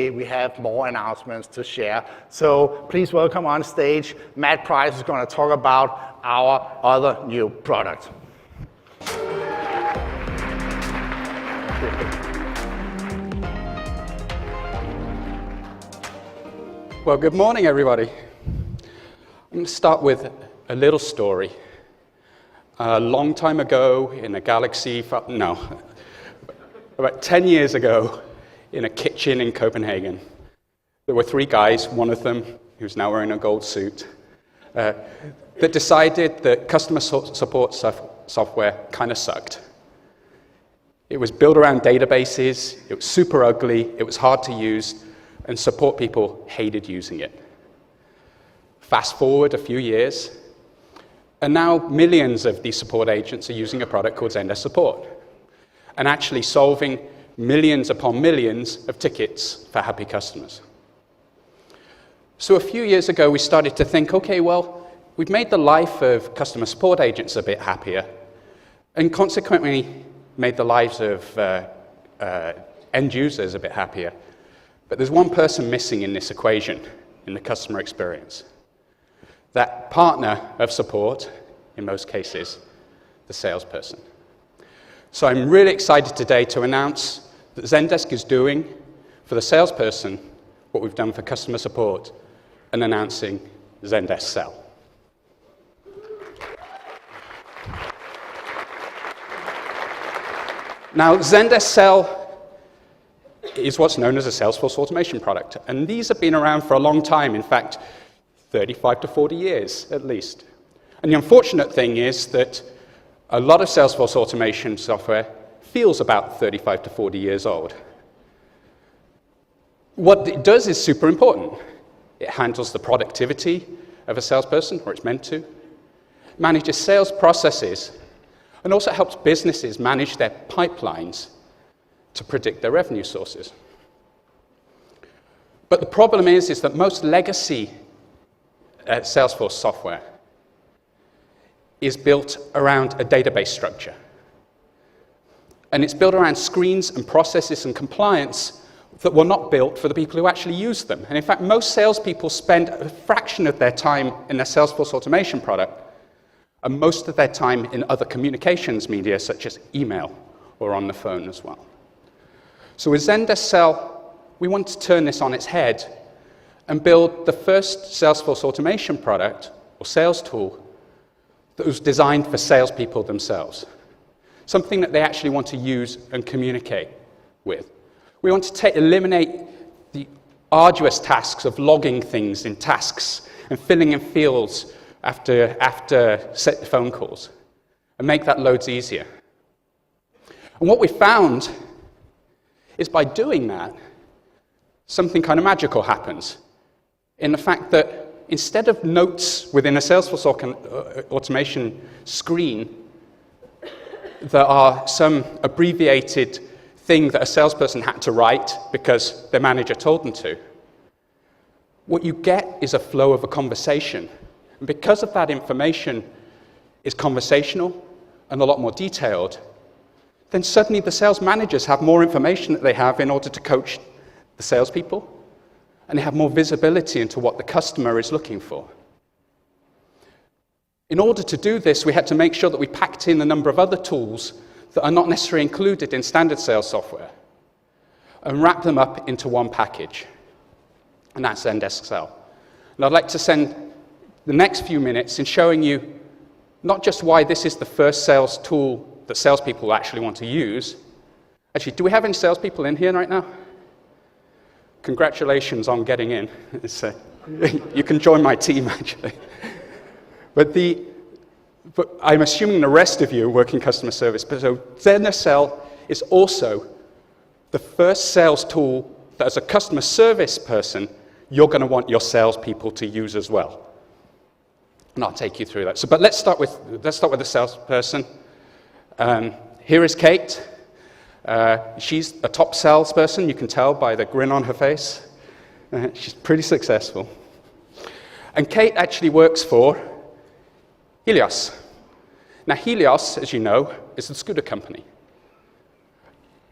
today we have more announcements to share. So please welcome on stage, Matt Price is going to talk about our other new product. Well, good morning, everybody. I'm going to start with a little story. A long time ago in a galaxy, about 10 years ago in a kitchen in Copenhagen, there were three guys, one of them, who's now wearing a gold suit, that decided that customer support software kind of sucked. It was built around databases, it was super ugly, it was hard to use, and support people hated using it. Fast forward a few years, and now millions of these support agents are using a product called Zendesk Support, and actually solving millions upon millions of tickets for happy customers. So a few years ago, we started to think, okay, well, we've made the life of customer support agents a bit happier, and consequently made the lives of end users a bit happier. But there's one person missing in this equation, in the customer experience. That partner of support, in most cases, the salesperson. So I'm really excited today to announce that Zendesk is doing for the salesperson what we've done for customer support, and announcing Zendesk Sell. Now, Zendesk Sell is what's known as a Salesforce automation product. And these have been around for a long time, in fact, 35 to 40 years at least. And the unfortunate thing is that a lot of Salesforce automation software feels about 35 to 40 years old. What it does is super important. It handles the productivity of a salesperson, or it's meant to, manages sales processes, and also helps businesses manage their pipelines to predict their revenue sources. But the problem is that most legacy Salesforce software is built around a database structure. And it's built around screens and processes and compliance that were not built for the people who actually use them. And in fact, most salespeople spend a fraction of their time in their Salesforce automation product, and most of their time in other communications media, such as email or on the phone as well. So with Zendesk Sell, we want to turn this on its head and build the first Salesforce automation product, or sales tool, that was designed for salespeople themselves. Something that they actually want to use and communicate with. We want to eliminate the arduous tasks of logging things in tasks and filling in fields after set phone calls, and make that loads easier. And what we found is by doing that, something kind of magical happens. In the fact that instead of notes within a Salesforce automation screen, there are some abbreviated thing that a salesperson had to write because their manager told them to. What you get is a flow of a conversation. And because of that information is conversational and a lot more detailed, then suddenly the sales managers have more information that they have in order to coach the salespeople, and they have more visibility into what the customer is looking for. In order to do this, we had to make sure that we packed in a number of other tools that are not necessarily included in standard sales software, and wrap them up into one package, and that's Zendesk Sell. And I'd like to spend the next few minutes in showing you not just why this is the first sales tool that salespeople actually want to use. Actually, do we have any salespeople in here right now? Congratulations on getting in. You can join my team, actually. But I'm assuming the rest of you work in customer service. But so Zendesk Sell is also the first sales tool that, as a customer service person, you're going to want your salespeople to use as well. And I'll take you through that. But let's start with the salesperson. Here is Kate. She's a top salesperson, you can tell by the grin on her face. She's pretty successful. And Kate actually works for Helios. Now, Helios, as you know, is the scooter company.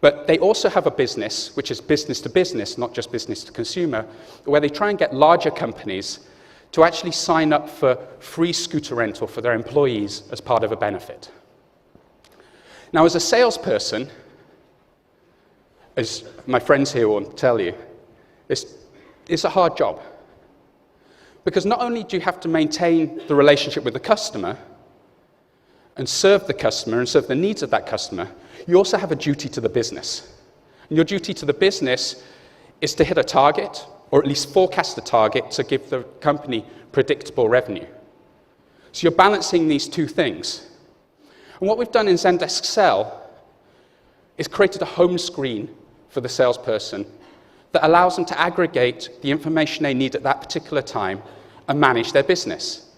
But they also have a business, which is business to business, not just business to consumer, where they try and get larger companies to actually sign up for free scooter rental for their employees as part of a benefit. Now, as a salesperson, as my friends here will tell you, it's a hard job. Because not only do you have to maintain the relationship with the customer and serve the customer and serve the needs of that customer, you also have a duty to the business. And your duty to the business is to hit a target, or at least forecast a target to give the company predictable revenue. So you're balancing these two things. And what we've done in Zendesk Sell is created a home screen for the salesperson that allows them to aggregate the information they need at that particular time and manage their business.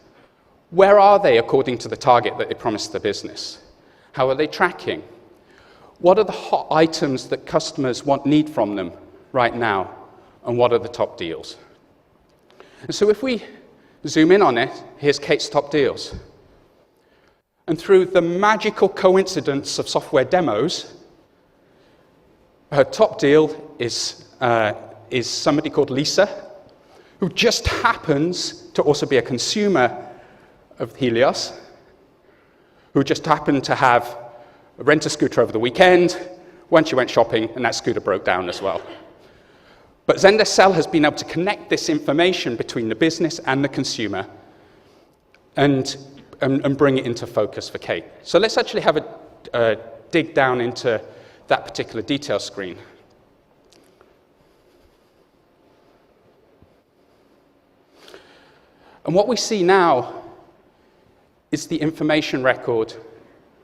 Where are they according to the target that they promised the business? How are they tracking? What are the hot items that customers need from them right now? And what are the top deals? And so if we zoom in on it, here's Kate's top deals. And through the magical coincidence of software demos, her top deal is somebody called Lisa, who just happens to also be a consumer of Helios, who just happened to have rent a scooter over the weekend when she went shopping, and that scooter broke down as well. But Zendesk Sell has been able to connect this information between the business and the consumer and bring it into focus for Kate. So let's actually have a dig down into that particular detail screen. And what we see now is the information record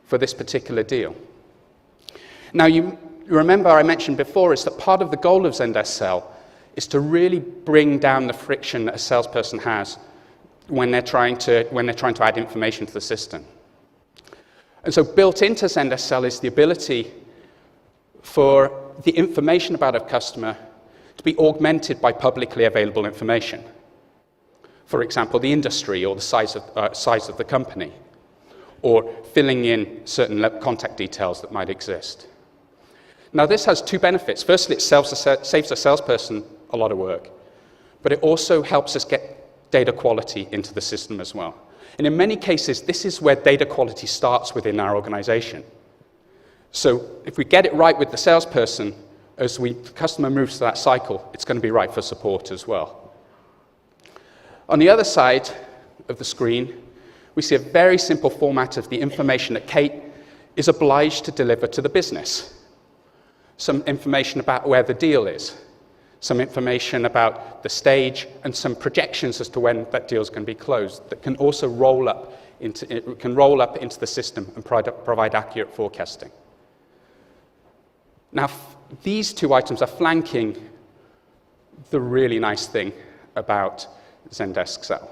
for this particular deal. Now, you remember I mentioned before is that part of the goal of Zendesk Sell is to really bring down the friction that a salesperson has when they're trying to add information to the system. And so built into Zendesk Sell is the ability for the information about a customer to be augmented by publicly available information. For example, the industry or the size of the company, or filling in certain contact details that might exist. Now, this has two benefits. Firstly, it saves a salesperson a lot of work, but it also helps us get data quality into the system as well. And in many cases, this is where data quality starts within our organization. So if we get it right with the salesperson, as the customer moves to that cycle, it's going to be right for support as well. On the other side of the screen, we see a very simple format of the information that Kate is obliged to deliver to the business. Some information about where the deal is, some information about the stage, and some projections as to when that deal is going to be closed that can also roll up into the system and provide accurate forecasting. Now, these two items are flanking the really nice thing about Zendesk Sell.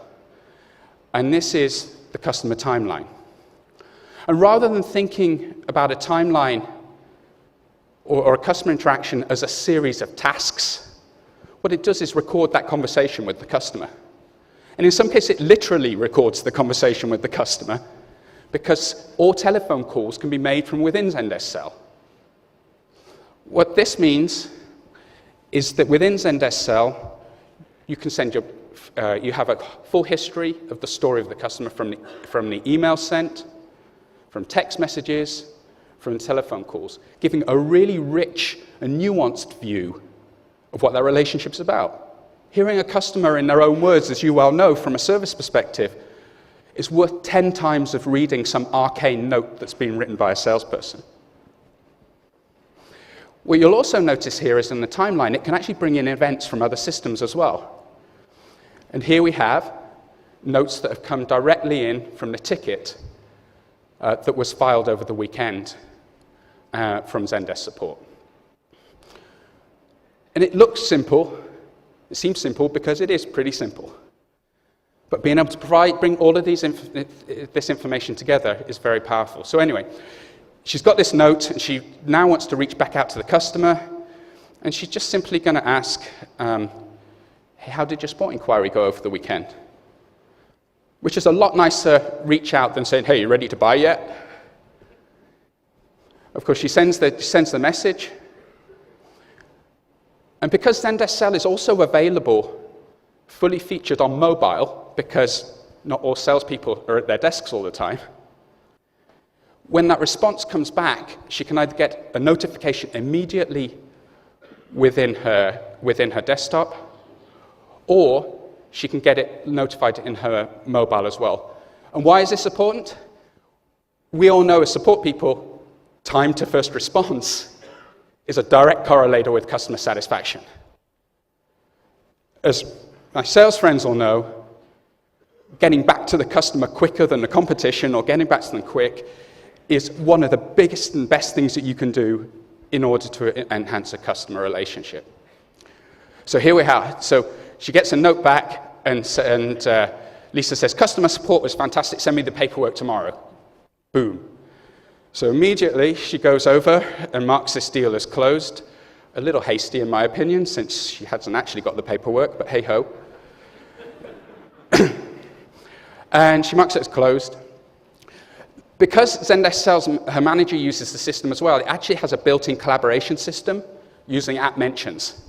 And this is the customer timeline. And rather than thinking about a timeline or a customer interaction as a series of tasks, what it does is record that conversation with the customer. And in some cases, it literally records the conversation with the customer because all telephone calls can be made from within Zendesk Sell. What this means is that within Zendesk Sell, you can send you have a full history of the story of the customer from the email sent, from text messages, from telephone calls, giving a really rich and nuanced view of what that relationship's about. Hearing a customer in their own words, as you well know from a service perspective, is worth 10 times of reading some arcane note that's been written by a salesperson. What you'll also notice here is in the timeline, it can actually bring in events from other systems as well. And here we have notes that have come directly in from the ticket that was filed over the weekend from Zendesk support. And it looks simple. It seems simple because it is pretty simple. But being able to bring all of this information together is very powerful. So anyway, she's got this note, and she now wants to reach back out to the customer, and she's just simply going to ask, hey, how did your sport inquiry go over the weekend? Which is a lot nicer reach out than saying, hey, you ready to buy yet? Of course, she sends the message. And because Zendesk Sell is also available, fully featured on mobile, because not all salespeople are at their desks all the time, when that response comes back, she can either get a notification immediately within her desktop, or she can get it notified in her mobile as well. And why is this important? We all know as support people, time to first response is a direct correlator with customer satisfaction. As my sales friends all know, getting back to the customer quicker than the competition or getting back to them quick is one of the biggest and best things that you can do in order to enhance a customer relationship. So here we are. So she gets a note back, and Lisa says, customer support was fantastic, send me the paperwork tomorrow. Boom. So immediately she goes over and marks this deal as closed. A little hasty in my opinion, since she hasn't actually got the paperwork, but hey ho. And she marks it as closed. Because Zendesk Sell, her manager uses the system as well, it actually has a built-in collaboration system using app mentions.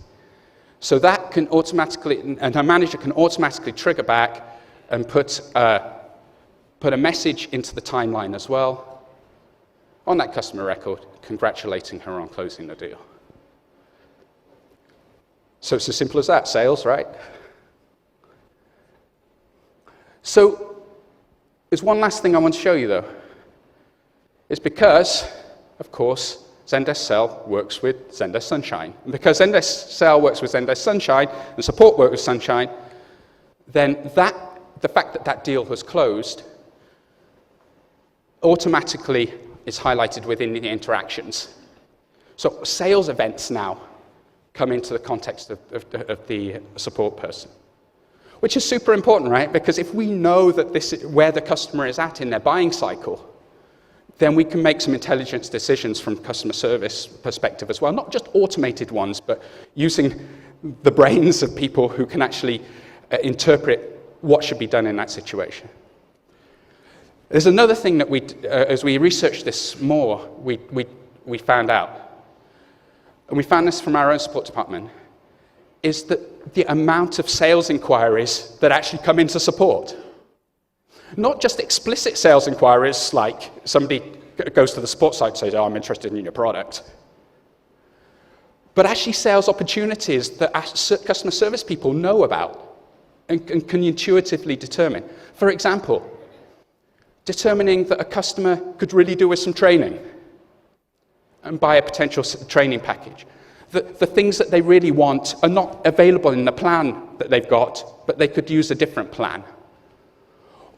So that can automatically, and her manager can automatically trigger back and put a message into the timeline as well on that customer record, congratulating her on closing the deal. So it's as simple as that, sales, right? So there's one last thing I want to show you, though. It's because, of course, Zendesk Sell works with Zendesk Sunshine. And because Zendesk Sell works with Zendesk Sunshine and support works with Sunshine, then the fact that that deal was closed automatically is highlighted within the interactions. So sales events now come into the context of the support person, which is super important, right? Because if we know that this is where the customer is at in their buying cycle, then we can make some intelligent decisions from customer service perspective as well, not just automated ones, but using the brains of people who can actually interpret what should be done in that situation. There's another thing that as we researched this more, we found out, and we found this from our own support department, is that the amount of sales inquiries that actually come into support, not just explicit sales inquiries like somebody goes to the support site and says, oh, I'm interested in your product, but actually sales opportunities that customer service people know about and can intuitively determine. For example, determining that a customer could really do with some training and buy a potential training package. The things that they really want are not available in the plan that they've got, but they could use a different plan.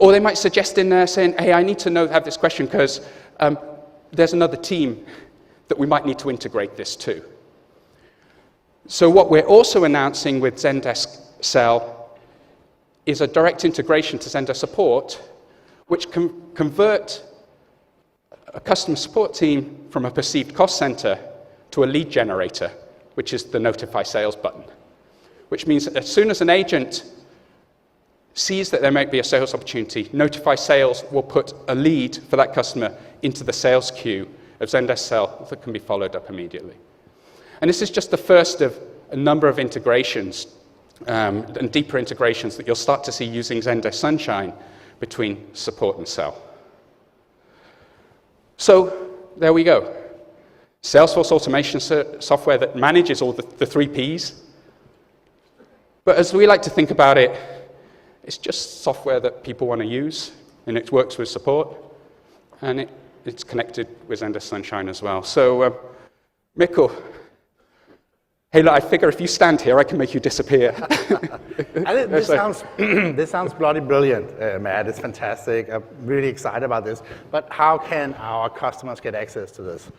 Or they might suggest in there saying, hey, I need to have this question because there's another team that we might need to integrate this to. So what we're also announcing with Zendesk Sell is a direct integration to Zendesk Support, which can convert a customer support team from a perceived cost center to a lead generator, which is the Notify Sales button. Which means that as soon as an agent sees that there might be a sales opportunity, Notify Sales will put a lead for that customer into the sales queue of Zendesk Sell that can be followed up immediately. And this is just the first of a number of integrations and deeper integrations that you'll start to see using Zendesk Sunshine between support and sell. So there we go. Salesforce automation software that manages all the 3 Ps. But as we like to think about it, it's just software that people want to use, and it works with support, and it's connected with Zendesk Sunshine as well. So, Mikko, hey, look, I figure if you stand here, I can make you disappear. This sounds bloody brilliant, Matt. It's fantastic. I'm really excited about this. But how can our customers get access to this?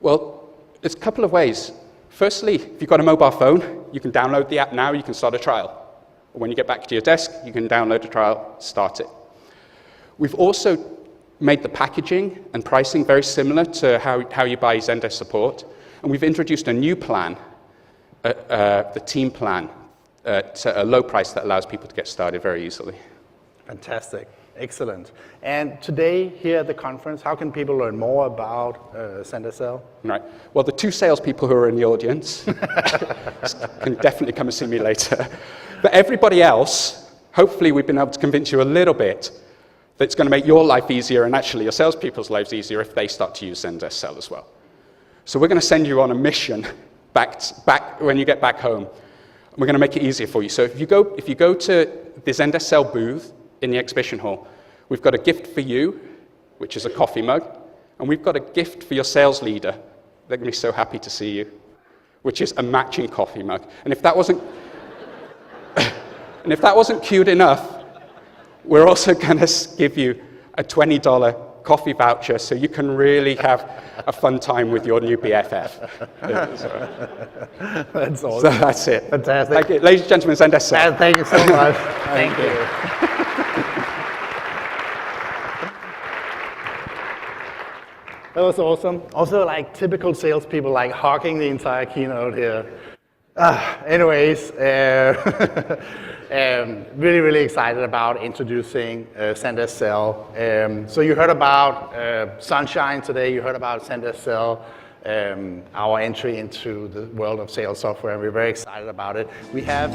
Well, there's a couple of ways. Firstly, if you've got a mobile phone, you can download the app now, you can start a trial. When you get back to your desk, you can download a trial, start it. We've also made the packaging and pricing very similar to how you buy Zendesk Support. And we've introduced a new plan, the team plan, at a low price that allows people to get started very easily. Fantastic. Excellent. And today, here at the conference, how can people learn more about Zendesk Sell? Right. Well, the two salespeople who are in the audience can definitely come and see me later. But everybody else, hopefully we've been able to convince you a little bit that it's going to make your life easier and actually your salespeople's lives easier if they start to use Zendesk Sell as well. So we're going to send you on a mission back when you get back home. We're going to make it easier for you. So if you go to the Zendesk Sell booth in the exhibition hall, we've got a gift for you, which is a coffee mug, and we've got a gift for your sales leader. They're going to be so happy to see you, which is a matching coffee mug. And if that wasn't cute enough, we're also going to give you a $20 coffee voucher so you can really have a fun time with your new BFF. That's awesome. So that's it. Fantastic. Thank you. Ladies and gentlemen, Zendesk Sell. Thank you so much. Thank you. That was awesome. Also, like typical salespeople, like hogging the entire keynote here. Anyways, really, really excited about introducing Zendesk Sell. So you heard about Sunshine today. You heard about Zendesk Sell, our entry into the world of sales software. And we're very excited about it. We have